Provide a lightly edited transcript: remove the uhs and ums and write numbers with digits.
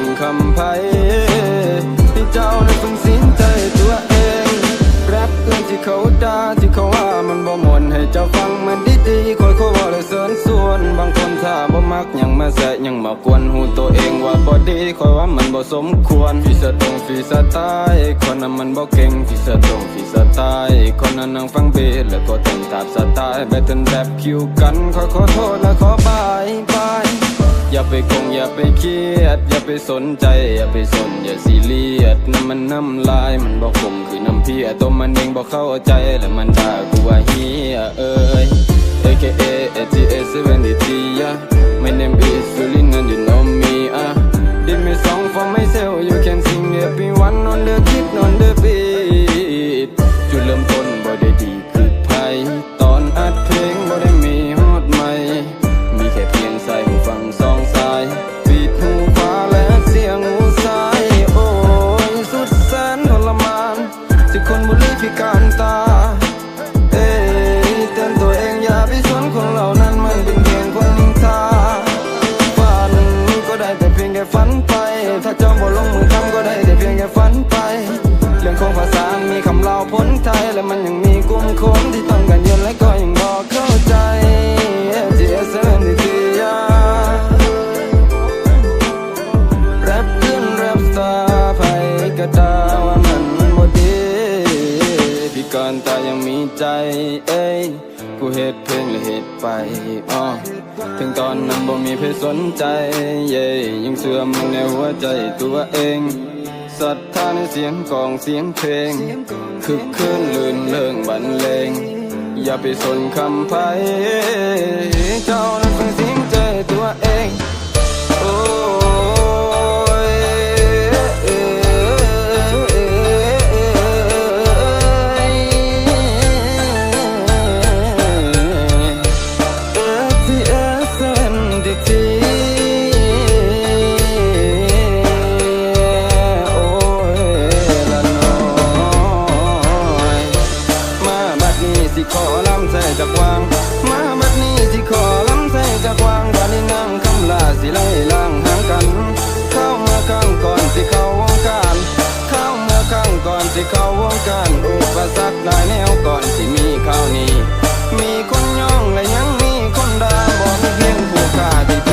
นคำไพ่ให้เจ้าได้ฝึกสินใจตัวเองแรปเอื้อนที่เขาด่าที่เขาว่ามันบ่มวนให้เจ้าฟังมันดีๆคอยเขาว่าเลยเสริญส่วนบางคนถ้าบ่มักยังมาแสะยังมากวนหูตัวเองว่าบ่ดีคอยว่ามันบ่สมควรฟีสตรงฟีสไตล์คนนั้นมันบ่เก่งฟีสตรงฟีสไตล์คนนั้นนั่งฟังเบสแล้วก็เต้นตามสไตล์แบตเทิลแรปคิวกันขอโทษและขอบายอย่าไปคงอย่าไปเครียดอย่าไปสนใจอย่าไปสนอย่าซีเรียสน้ำมันน้ำลายมันบอกผมคือน้ำเพียตัวมันเองบอกเข้าใจแล้วมันด่ากูว่าเฮียAKA ATS 73 yeah my name is Sulin and you know me Give me song for myself you can sing everyone on the beat on the beat จุดเริ่มต้นบ่ได้ดีคือไพ่ตอนอัดเพลงบ่ได้มีฮอดใหม่มีแค่เพียงใส่หูฟังสองสายปิดหูฟ้าและเสียงหูซ้ายโอ้ยสุดแสนทรมานที่คนบุรีพิการตาเตือนตัวเองอย่าไปสนคนเหล่านั้นมันเป็นเพียงคนนินทาฝันก็ได้แต่เพียงแค่ฝันไปถ้าเจ้าบ่ลงมือทำก็ได้แต่เพียงแค่ฝันไปเรื่องของภาษามีคำเล่าพ้นไทยและมันยังมีกลุ่มคนที่ต้องการเยินและก็ยังบอกเข้าใจแรปขึ้นแรปสตาร์ไผก็ด่าว่ามันบ่ดีพิการตายังมีใจกูเฮ็ดเพลงและเฮ็ดไปถึงตอนนั้นบ่มีเพศสนใจยังเชื่อมั่นในหัวใจตัวเองศรัทธาในเสียงกลองเสียงเพลงคึกคืนลื่นเริงบรรเลงอย่าไปสนคำไพ่เจ้านั้นฟังเสียงใจตัวเองโอ้ยสิขอลำใส่จากวางมาบัดนี้สิขอลำใส่จากวางบ้านนี้นั่งคำลาสิไล่ล่างหางกันเข้าเมื่อครั้งก่อนสิเข้าวงการเข้าเมื่อครั้งก่อนสิเข้าวงการอุปสรรคหลายแนวก่อนสิมีข้าวนี้มีคนย่องและยังมีคนด่าบอกเพียงผู้กล้าที่